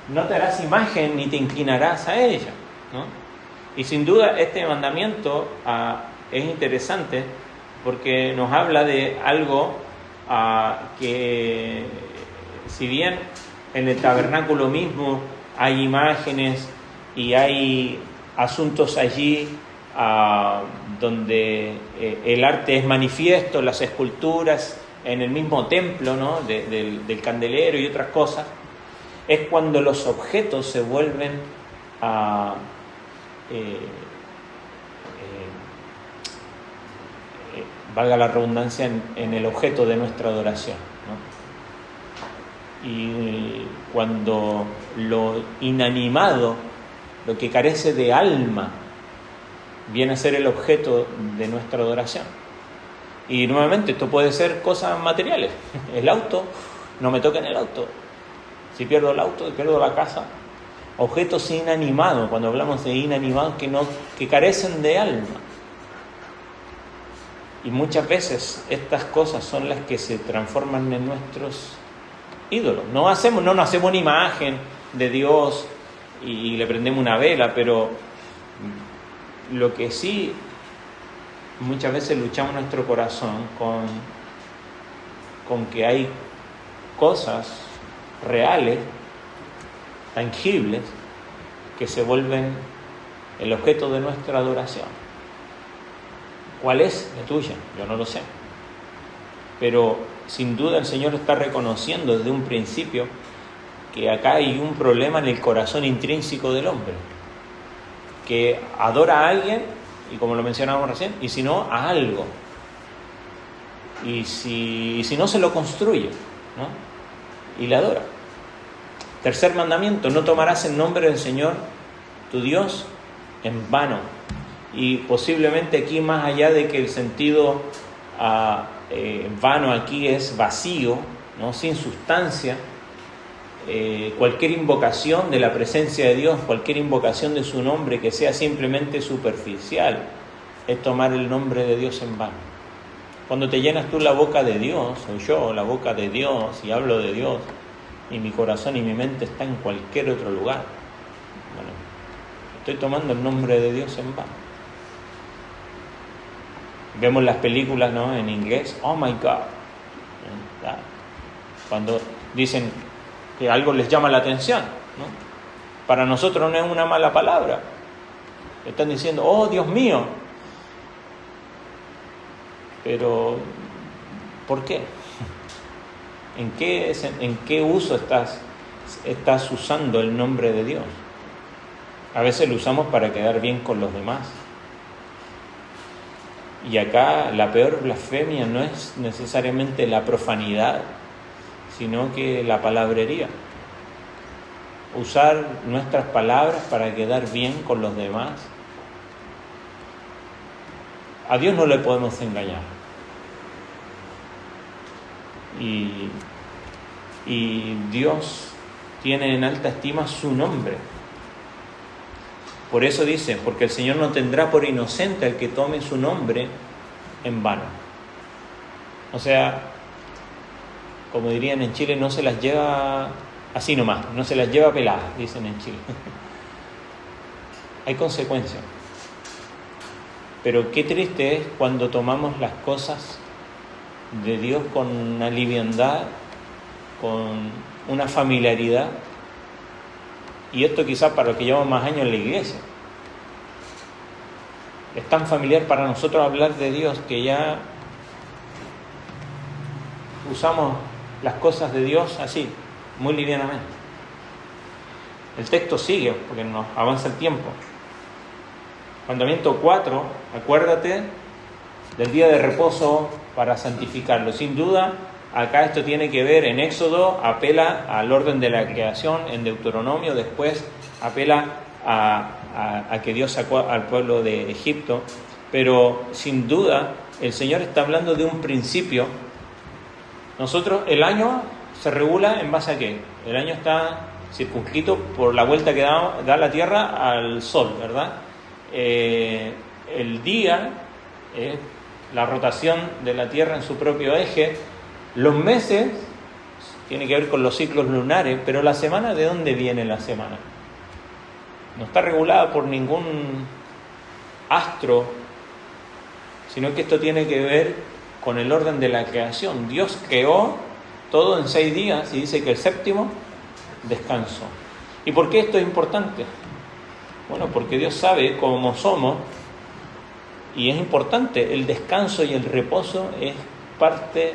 no te harás imagen ni te inclinarás a ella, ¿no? Y sin duda este mandamiento es interesante porque nos habla de algo que, si bien en el tabernáculo mismo hay imágenes y hay asuntos allí donde el arte es manifiesto, las esculturas en el mismo templo, ¿no? del candelero y otras cosas, es cuando los objetos se vuelven valga la redundancia, en el objeto de nuestra adoración, ¿no? Y cuando lo inanimado, lo que carece de alma, viene a ser el objeto de nuestra adoración. Y nuevamente esto puede ser cosas materiales. El auto, no me toquen el auto. Si pierdo el auto, pierdo la casa. Objetos inanimados, cuando hablamos de inanimados, que carecen de alma. Y muchas veces estas cosas son las que se transforman en nuestros ídolos. No nos hacemos una imagen de Dios y le prendemos una vela, pero lo que sí muchas veces luchamos nuestro corazón con que hay cosas reales, tangibles, que se vuelven el objeto de nuestra adoración. ¿Cuál es la tuya? Yo no lo sé. Pero sin duda el Señor está reconociendo desde un principio que acá hay un problema en el corazón intrínseco del hombre, que adora a alguien, y como lo mencionábamos recién, y si no, a algo. Y si no, se lo construye, ¿no? Y le adora. Tercer mandamiento, no tomarás el nombre del Señor, tu Dios, en vano. Y posiblemente aquí, más allá de que el sentido vano aquí es vacío, ¿no? Sin sustancia, cualquier invocación de la presencia de Dios, cualquier invocación de su nombre que sea simplemente superficial, es tomar el nombre de Dios en vano. Cuando te llenas tú la boca de Dios, o yo la boca de Dios, y hablo de Dios, y mi corazón y mi mente está en cualquier otro lugar, bueno, estoy tomando el nombre de Dios en vano. Vemos las películas, ¿no? En inglés, oh my God, cuando dicen que algo les llama la atención, ¿no? Para nosotros no es una mala palabra. Están diciendo, oh Dios mío. Pero, ¿por qué? ¿En qué uso estás usando el nombre de Dios? A veces lo usamos para quedar bien con los demás. Y acá la peor blasfemia no es necesariamente la profanidad, sino que la palabrería. Usar nuestras palabras para quedar bien con los demás. A Dios no le podemos engañar. Y Dios tiene en alta estima su nombre. Por eso dice, porque el Señor no tendrá por inocente al que tome su nombre en vano. O sea, como dirían en Chile, no se las lleva así nomás, no se las lleva peladas, dicen en Chile. Hay consecuencias. Pero qué triste es cuando tomamos las cosas de Dios con una liviandad, con una familiaridad. Y esto quizás para los que llevamos más años en la iglesia. Es tan familiar para nosotros hablar de Dios que ya usamos las cosas de Dios así, muy livianamente. El texto sigue porque nos avanza el tiempo. Mandamiento 4, acuérdate del día de reposo para santificarlo. Sin duda, acá esto tiene que ver, en Éxodo apela al orden de la creación, en Deuteronomio después apela a que Dios sacó al pueblo de Egipto, pero sin duda el Señor está hablando de un principio. Nosotros, el año se regula en base a ¿qué? El año está circunscrito por la vuelta que da la Tierra al Sol, ¿verdad? El día es la rotación de la Tierra en su propio eje. Los meses tiene que ver con los ciclos lunares, pero la semana, ¿de dónde viene la semana? No está regulada por ningún astro, sino que esto tiene que ver con el orden de la creación. Dios creó todo en 6 días y dice que el séptimo descansó. ¿Y por qué esto es importante? Bueno, porque Dios sabe cómo somos y es importante. El descanso y el reposo es parte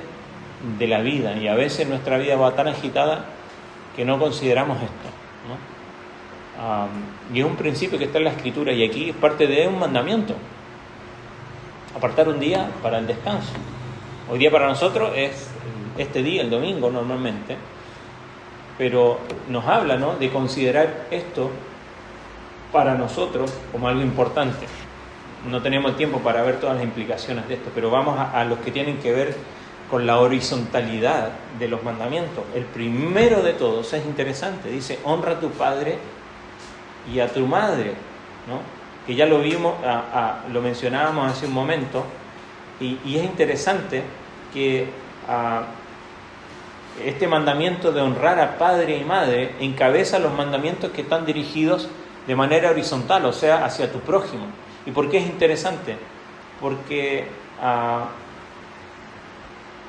de la vida y a veces nuestra vida va tan agitada que no consideramos esto, ¿no? Y es un principio que está en la Escritura y aquí es parte de un mandamiento. Apartar un día para el descanso. Hoy día para nosotros es este día, el domingo normalmente, pero nos habla, ¿no?, de considerar esto para nosotros como algo importante. No tenemos tiempo para ver todas las implicaciones de esto, pero vamos a los que tienen que ver con la horizontalidad de los mandamientos. El primero de todos es interesante, dice: honra a tu padre y a tu madre, ¿no? Que ya lo vimos, lo mencionábamos hace un momento, y es interesante que este mandamiento de honrar a padre y madre encabeza los mandamientos que están dirigidos de manera horizontal, o sea, hacia tu prójimo. ¿Y por qué es interesante? Porque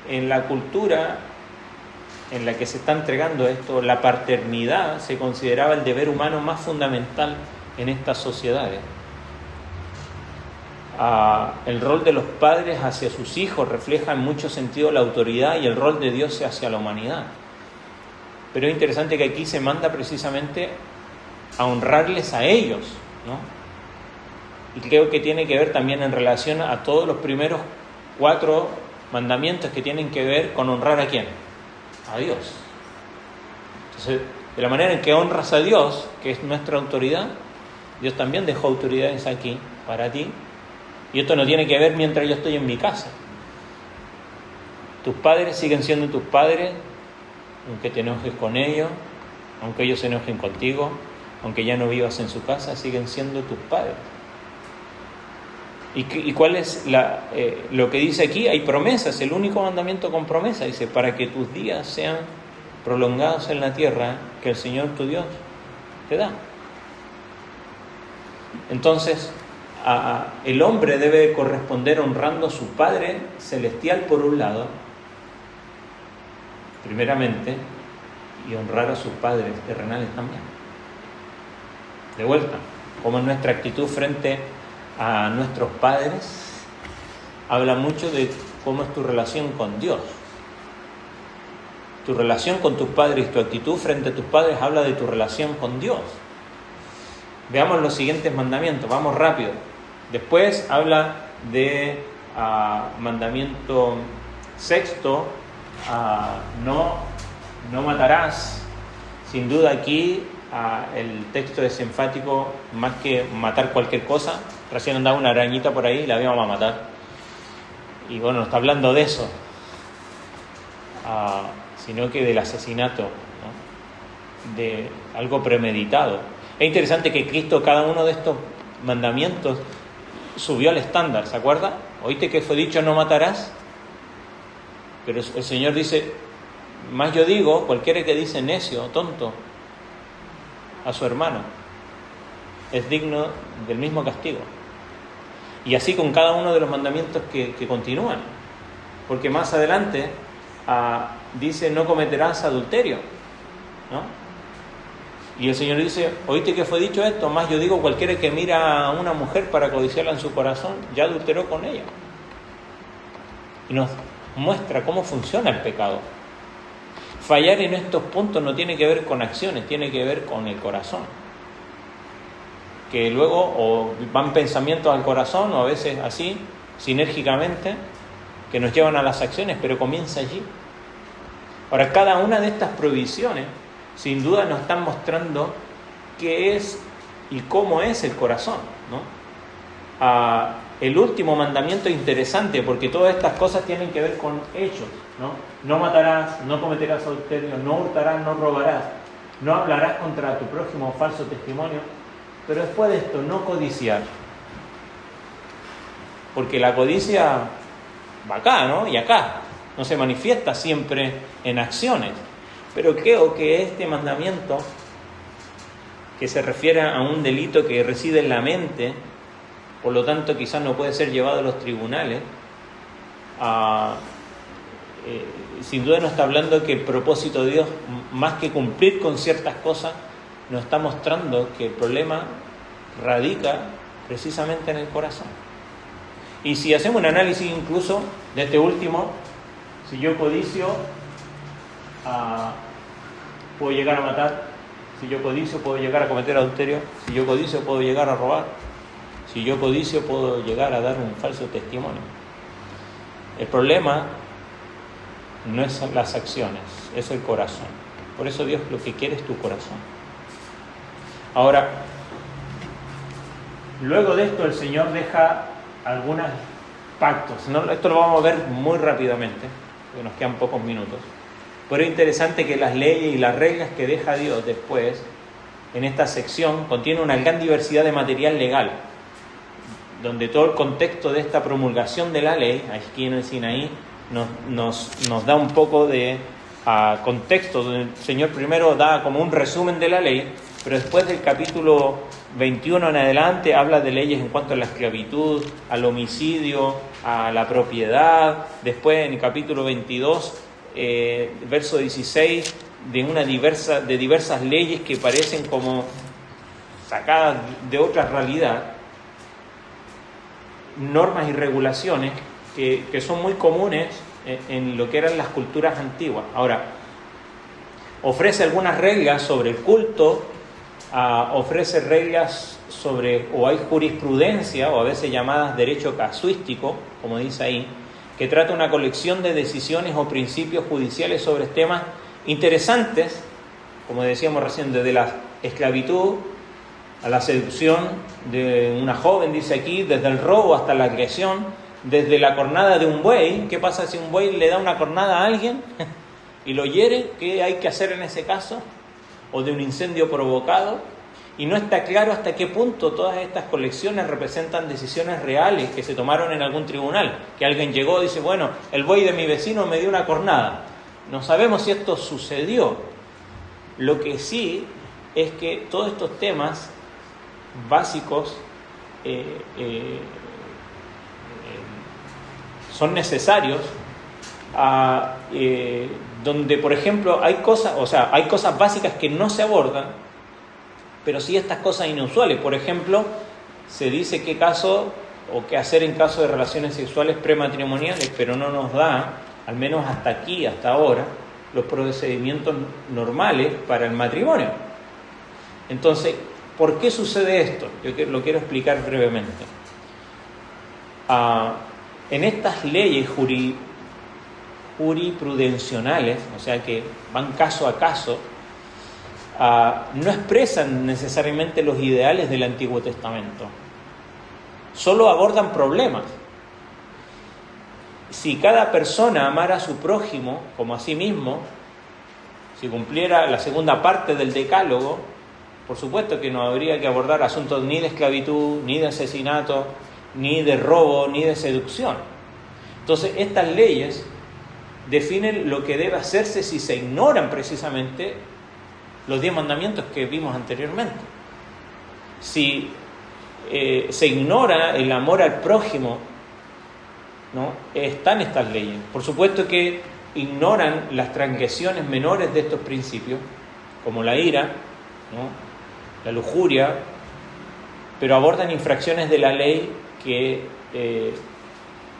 en la cultura en la que se está entregando esto, la paternidad se consideraba el deber humano más fundamental en estas sociedades. El rol de los padres hacia sus hijos refleja en mucho sentido la autoridad y el rol de Dios hacia la humanidad. Pero es interesante que aquí se manda precisamente a honrarles a ellos, ¿no? Y creo que tiene que ver también en relación a todos los primeros 4 mandamientos que tienen que ver con honrar a ¿quién? A Dios. Entonces, de la manera en que honras a Dios, que es nuestra autoridad, Dios también dejó autoridades aquí para ti. Y esto no tiene que ver mientras yo estoy en mi casa. Tus padres siguen siendo tus padres, aunque te enojes con ellos, aunque ellos se enojen contigo, aunque ya no vivas en su casa, siguen siendo tus padres. ¿Y cuál es lo que dice aquí? Hay promesas, el único mandamiento con promesa. Dice: para que tus días sean prolongados en la tierra que el Señor tu Dios te da. Entonces, el hombre debe corresponder honrando a su Padre Celestial por un lado, primeramente, y honrar a sus padres terrenales también. De vuelta, como es nuestra actitud frente a nuestros padres, habla mucho de cómo es tu relación con Dios. Tu relación con tus padres y tu actitud frente a tus padres habla de tu relación con Dios. Veamos los siguientes mandamientos, vamos rápido. Después habla de mandamiento 6, no matarás. Sin duda aquí el texto es enfático, más que matar cualquier cosa. Recién andaba una arañita por ahí y la íbamos a matar. Y bueno, no está hablando de eso, sino que del asesinato, ¿no? De algo premeditado. Es interesante que Cristo cada uno de estos mandamientos subió al estándar, ¿se acuerda? ¿Oíste que fue dicho no matarás? Pero el Señor dice, más yo digo, cualquiera que dice necio, tonto, a su hermano, es digno del mismo castigo. Y así con cada uno de los mandamientos que continúan. Porque más adelante dice, no cometerás adulterio, ¿no? Y el Señor dice, oíste que fue dicho esto, más yo digo, cualquiera que mira a una mujer para codiciarla en su corazón, ya adulteró con ella. Y nos muestra cómo funciona el pecado. Fallar en estos puntos no tiene que ver con acciones, tiene que ver con el corazón. Que luego o van pensamientos al corazón, o a veces así, sinérgicamente, que nos llevan a las acciones, pero comienza allí. Ahora, cada una de estas prohibiciones, sin duda nos están mostrando qué es y cómo es el corazón, ¿no? El último mandamiento es interesante porque todas estas cosas tienen que ver con hechos, ¿no? No matarás, no cometerás adulterio, no hurtarás, no robarás, no hablarás contra tu prójimo falso testimonio, pero después de esto, no codiciar. Porque la codicia va acá, ¿no? Y acá, no se manifiesta siempre en acciones. Pero creo que este mandamiento, que se refiere a un delito que reside en la mente, por lo tanto quizás no puede ser llevado a los tribunales, sin duda nos está hablando que el propósito de Dios, más que cumplir con ciertas cosas, nos está mostrando que el problema radica precisamente en el corazón. Y si hacemos un análisis incluso de este último, si yo codicio, puedo llegar a matar. Si yo codicio, puedo llegar a cometer adulterio. Si yo codicio, puedo llegar a robar. Si yo codicio, puedo llegar a dar un falso testimonio. El problema no es las acciones, es el corazón. Por eso Dios lo que quiere es tu corazón. Ahora, luego de esto el Señor deja algunos pactos. Esto lo vamos a ver muy rápidamente, porque nos quedan pocos minutos. Pero es interesante que las leyes y las reglas que deja Dios después, en esta sección, contiene una gran diversidad de material legal, donde todo el contexto de esta promulgación de la ley, aquí en el Sinaí, nos da un poco de contexto, donde el Señor primero da como un resumen de la ley, pero después del capítulo 21 en adelante habla de leyes en cuanto a la esclavitud, al homicidio, a la propiedad. Después en el capítulo 22, verso 16, de diversas leyes que parecen como sacadas de otra realidad, normas y regulaciones que son muy comunes en lo que eran las culturas antiguas. Ahora, ofrece algunas reglas sobre el culto, ofrece reglas sobre, o hay jurisprudencia, o a veces llamadas derecho casuístico, como dice ahí, que trata una colección de decisiones o principios judiciales sobre temas interesantes, como decíamos recién, desde la esclavitud a la seducción de una joven, dice aquí, desde el robo hasta la agresión, desde la cornada de un buey. ¿Qué pasa si un buey le da una cornada a alguien y lo hiere? ¿Qué hay que hacer en ese caso? O de un incendio provocado. Y no está claro hasta qué punto todas estas colecciones representan decisiones reales que se tomaron en algún tribunal. Que alguien llegó y dice, bueno, el buey de mi vecino me dio una cornada. No sabemos si esto sucedió. Lo que sí es que todos estos temas básicos son necesarios, donde, por ejemplo, hay cosas básicas que no se abordan, pero sí estas cosas inusuales. Por ejemplo, se dice qué caso o qué hacer en caso de relaciones sexuales prematrimoniales, pero no nos da, al menos hasta aquí, hasta ahora, los procedimientos normales para el matrimonio. Entonces, ¿por qué sucede esto? Yo lo quiero explicar brevemente. En estas leyes jurisprudencionales, o sea que van caso a caso, no expresan necesariamente los ideales del Antiguo Testamento. Solo abordan problemas. Si cada persona amara a su prójimo como a sí mismo, si cumpliera la segunda parte del Decálogo, Por supuesto que no habría que abordar asuntos ni de esclavitud, ni de asesinato, ni de robo, ni de seducción. Entonces, estas leyes definen lo que debe hacerse si se ignoran precisamente los 10 mandamientos que vimos anteriormente. Si se ignora el amor al prójimo, ¿no?, están estas leyes. Por supuesto que ignoran las transgresiones menores de estos principios, como la ira, ¿no?, la lujuria, pero abordan infracciones de la ley que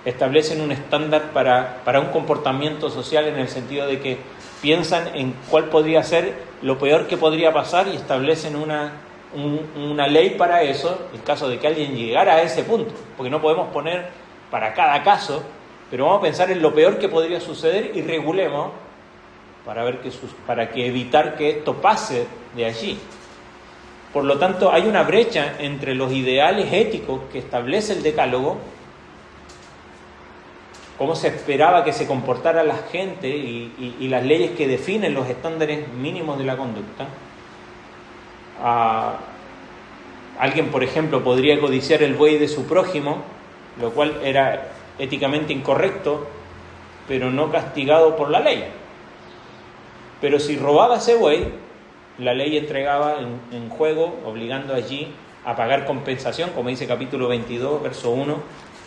establecen un estándar para un comportamiento social, en el sentido de que piensan en cuál podría ser lo peor que podría pasar y establecen una ley para eso, en caso de que alguien llegara a ese punto, porque no podemos poner para cada caso, pero vamos a pensar en lo peor que podría suceder y regulemos para evitar que esto pase de allí. Por lo tanto, hay una brecha entre los ideales éticos que establece el Decálogo, cómo se esperaba que se comportara la gente y las leyes que definen los estándares mínimos de la conducta. Alguien, por ejemplo, podría codiciar el buey de su prójimo, lo cual era éticamente incorrecto, pero no castigado por la ley. Pero si robaba ese buey, la ley entregaba en juego, obligando allí a pagar compensación, como dice capítulo 22, verso 1,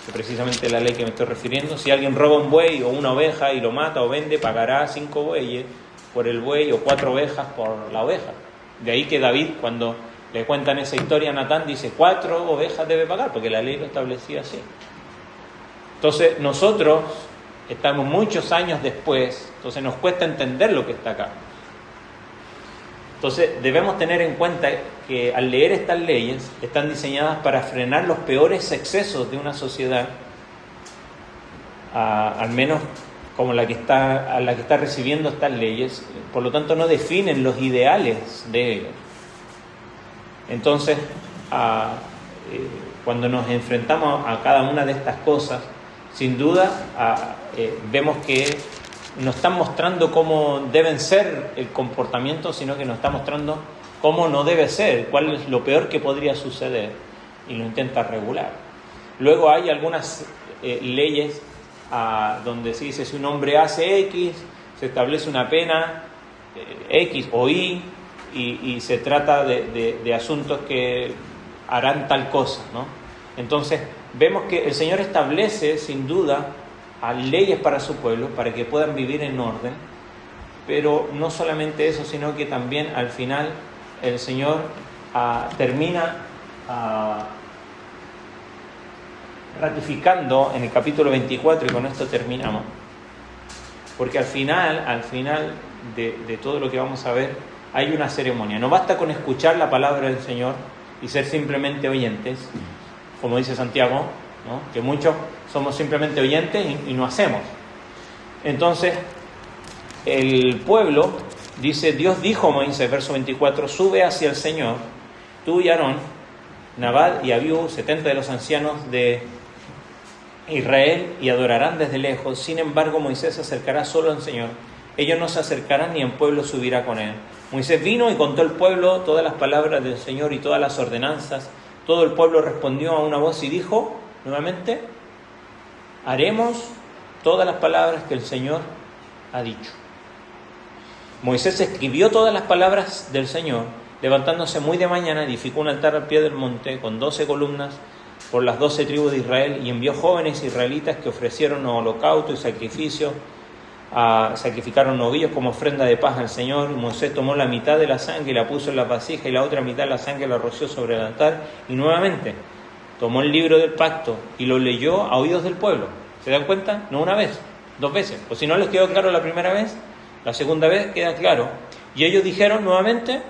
que precisamente es la ley que me estoy refiriendo. Si alguien roba un buey o una oveja y lo mata o vende, pagará 5 bueyes por el buey o 4 ovejas por la oveja. De ahí que David, cuando le cuentan esa historia a Natán, dice 4 ovejas debe pagar, porque la ley lo establecía así. Entonces nosotros estamos muchos años después, entonces nos cuesta entender lo que está acá. Entonces debemos tener en cuenta que al leer estas leyes están diseñadas para frenar los peores excesos de una sociedad, al menos como la que está recibiendo estas leyes. Por lo tanto, no definen los ideales de ellos. Entonces, cuando nos enfrentamos a cada una de estas cosas, sin duda vemos que no están mostrando cómo deben ser el comportamiento, sino que nos está mostrando cómo no debe ser, cuál es lo peor que podría suceder, y lo intenta regular. Luego hay algunas leyes donde se dice, si un hombre hace X, se establece una pena X o Y, y se trata de asuntos que harán tal cosa, ¿no? Entonces vemos que el Señor establece sin duda leyes para su pueblo, para que puedan vivir en orden, pero no solamente eso, sino que también al final el Señor termina ratificando en el capítulo 24, y con esto terminamos, porque al final de todo lo que vamos a ver, hay una ceremonia. No basta con escuchar la palabra del Señor y ser simplemente oyentes, como dice Santiago, ¿no?, que muchos somos simplemente oyentes y no hacemos. Entonces, el pueblo dice, Dios dijo a Moisés, verso 24, sube hacia el Señor, tú y Aarón, Nadab y Abiú, 70 de los ancianos de Israel, y adorarán desde lejos. Sin embargo, Moisés se acercará solo al Señor. Ellos no se acercarán, ni el pueblo subirá con él. Moisés vino y contó al pueblo todas las palabras del Señor y todas las ordenanzas. Todo el pueblo respondió a una voz y dijo, nuevamente, haremos todas las palabras que el Señor ha dicho. Moisés escribió todas las palabras del Señor, levantándose muy de mañana, edificó un altar al pie del monte con 12 columnas por las 12 tribus de Israel, y envió jóvenes israelitas que ofrecieron holocausto y sacrificio, sacrificaron novillos como ofrenda de paz al Señor. Moisés tomó la mitad de la sangre y la puso en la vasija, y la otra mitad de la sangre la roció sobre el altar, y nuevamente tomó el libro del pacto y lo leyó a oídos del pueblo. ¿Se dan cuenta? No una vez, 2 veces. Pues si no les quedó claro la primera vez, la segunda vez queda claro. Y ellos dijeron nuevamente,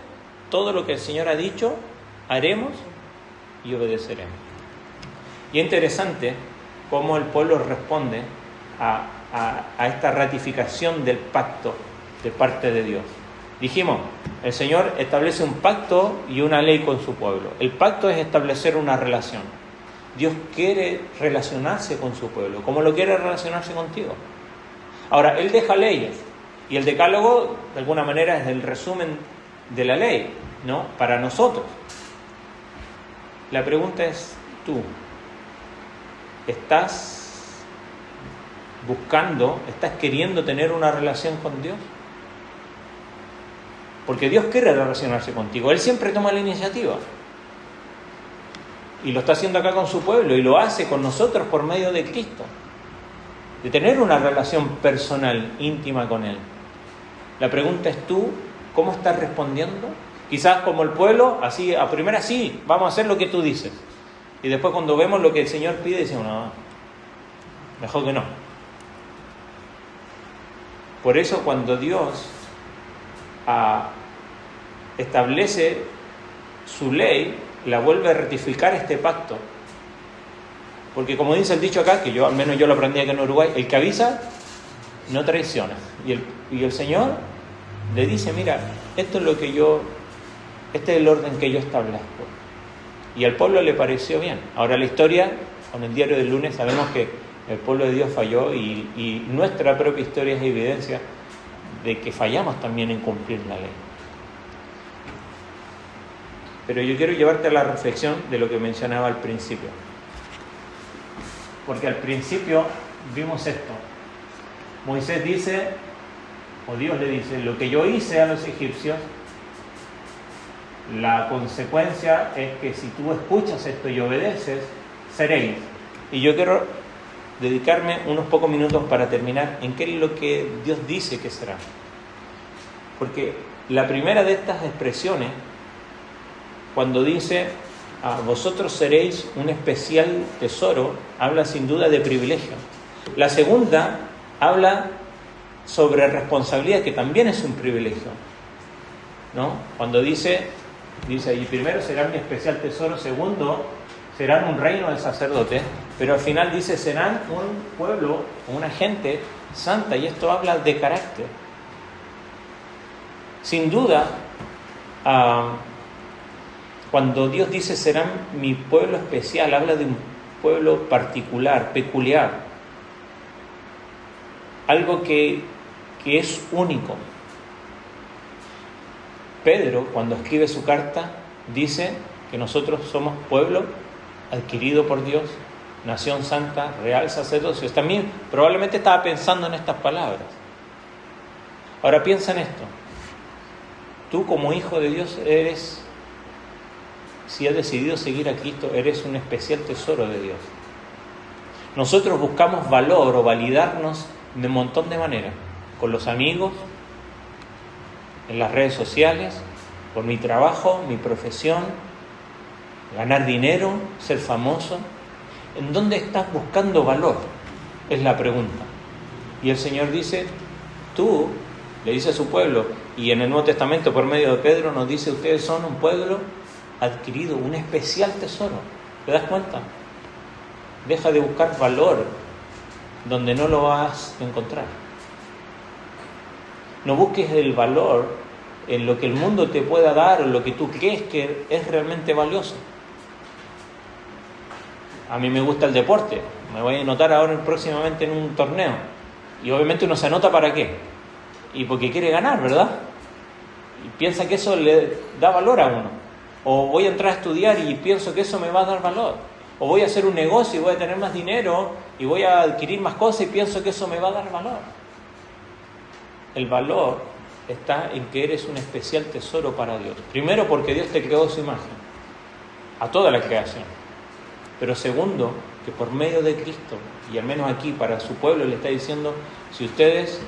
todo lo que el Señor ha dicho, haremos y obedeceremos. Y es interesante cómo el pueblo responde a esta ratificación del pacto de parte de Dios. Dijimos, el Señor establece un pacto y una ley con su pueblo. El pacto es establecer una relación. Dios quiere relacionarse con su pueblo, como lo quiere relacionarse contigo. Ahora, Él deja leyes, y el decálogo, de alguna manera, es el resumen de la ley. ¿no? Para nosotros. La pregunta es, ¿tú estás buscando, estás queriendo tener una relación con Dios? Porque Dios quiere relacionarse contigo. Él siempre toma la iniciativa. Y lo está haciendo acá con su pueblo y lo hace con nosotros por medio de Cristo. De tener una relación personal, íntima con Él. La pregunta es tú, ¿cómo estás respondiendo? Quizás como el pueblo, así a primera sí, vamos a hacer lo que tú dices. Y después cuando vemos lo que el Señor pide, decimos, no, mejor que no. Por eso cuando Dios establece su ley, la vuelve a ratificar este pacto. Porque como dice el dicho acá, que yo al menos yo lo aprendí acá en Uruguay, el que avisa no traiciona. Y el Señor le dice, mira, este es el orden que yo establezco. Y al pueblo le pareció bien. Ahora la historia, con el diario del lunes, sabemos que el pueblo de Dios falló y nuestra propia historia es evidencia de que fallamos también en cumplir la ley. Pero yo quiero llevarte a la reflexión de lo que mencionaba al principio. Porque al principio vimos esto. Moisés dice, o Dios le dice, lo que yo hice a los egipcios, la consecuencia es que si tú escuchas esto y obedeces, seréis. Y yo quiero dedicarme unos pocos minutos para terminar en qué es lo que Dios dice que será. Porque la primera de estas expresiones, cuando dice, vosotros seréis un especial tesoro, habla sin duda de privilegio. La segunda habla sobre responsabilidad, que también es un privilegio, ¿no? Cuando dice ahí, primero serán mi especial tesoro, segundo serán un reino de sacerdotes, pero al final dice serán un pueblo, una gente santa, y esto habla de carácter. Sin duda, cuando Dios dice serán mi pueblo especial, habla de un pueblo particular, peculiar, algo que es único. Pedro, cuando escribe su carta, dice que nosotros somos pueblo adquirido por Dios, nación santa, real sacerdocio. También probablemente estaba pensando en estas palabras. Ahora piensa en esto. Tú como hijo de Dios eres, si has decidido seguir a Cristo, eres un especial tesoro de Dios. Nosotros buscamos valor o validarnos de un montón de maneras, con los amigos, en las redes sociales, por mi trabajo, mi profesión, ganar dinero, ser famoso. ¿En dónde estás buscando valor? Es la pregunta. Y el Señor dice, tú, le dice a su pueblo, y en el Nuevo Testamento por medio de Pedro nos dice, ustedes son un pueblo adquirido, un especial tesoro. ¿Te das cuenta? Deja de buscar valor donde no lo vas a encontrar. No busques el valor en lo que el mundo te pueda dar o lo que tú crees que es realmente valioso. A mí me gusta el deporte, me voy a anotar ahora próximamente en un torneo. Y obviamente uno se anota ¿para qué? Y porque quiere ganar, ¿verdad? Y piensa que eso le da valor a uno. O voy a entrar a estudiar y pienso que eso me va a dar valor. O voy a hacer un negocio y voy a tener más dinero y voy a adquirir más cosas y pienso que eso me va a dar valor. El valor está en que eres un especial tesoro para Dios. Primero porque Dios te creó su imagen, a toda la creación. Pero segundo, que por medio de Cristo, y al menos aquí para su pueblo le está diciendo, si ustedes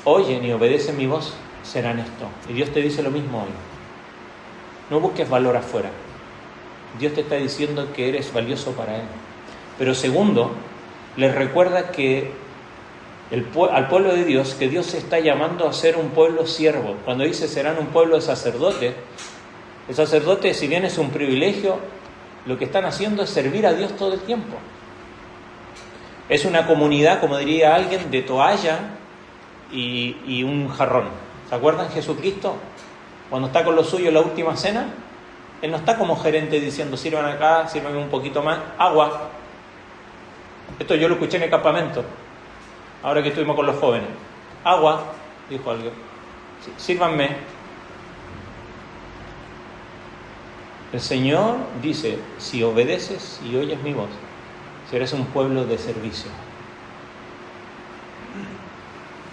oyen y obedecen mi voz, serán esto. Y Dios te dice lo mismo hoy. No busques valor afuera. Dios te está diciendo que eres valioso para Él. Pero segundo, les recuerda que al pueblo de Dios, que Dios se está llamando a ser un pueblo siervo. Cuando dice serán un pueblo de sacerdotes, el sacerdote, si bien es un privilegio, lo que están haciendo es servir a Dios todo el tiempo. Es una comunidad, como diría alguien, de toalla y un jarrón. ¿Se acuerdan Jesucristo? Cuando está con los suyos en la última cena, Él no está como gerente diciendo sirvan acá, sirvan un poquito más, agua. Esto yo lo escuché en el campamento, ahora que estuvimos con los jóvenes. Agua, dijo alguien, sírvanme. El Señor dice, si obedeces y oyes mi voz, serás un pueblo de servicio.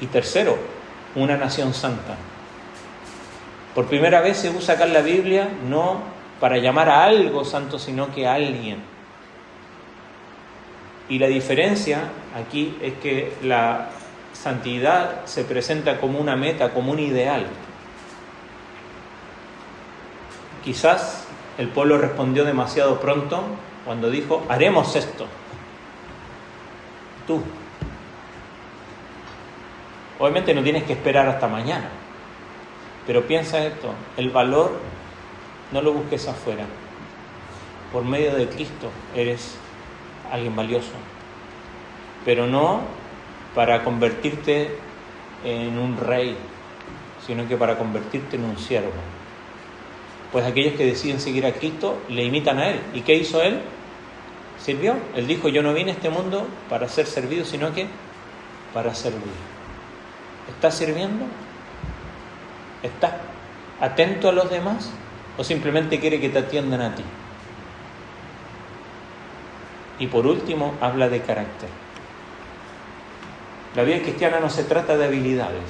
Y tercero, una nación santa. Por primera vez se usa acá en la Biblia no para llamar a algo santo, sino que a alguien. Y la diferencia aquí es que la santidad se presenta como una meta, como un ideal. Quizás el pueblo respondió demasiado pronto cuando dijo, haremos esto. Tú. Obviamente no tienes que esperar hasta mañana, pero piensa esto, el valor no lo busques afuera. Por medio de Cristo eres alguien valioso, pero no para convertirte en un rey, sino que para convertirte en un siervo. Pues aquellos que deciden seguir a Cristo le imitan a Él. ¿Y qué hizo Él? Sirvió. Él dijo, yo no vine a este mundo para ser servido, sino que para servir. ¿Estás sirviendo? ¿Estás atento a los demás? ¿O simplemente quiere que te atiendan a ti? Y por último, habla de carácter. La vida cristiana no se trata de habilidades,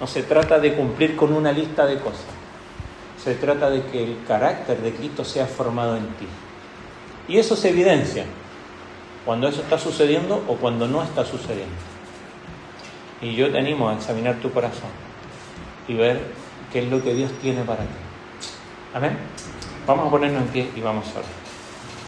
no se trata de cumplir con una lista de cosas. Se trata de que el carácter de Cristo sea formado en ti. Y eso se evidencia cuando eso está sucediendo o cuando no está sucediendo. Y yo te animo a examinar tu corazón y ver qué es lo que Dios tiene para ti. Amén. Vamos a ponernos en pie y vamos a orar.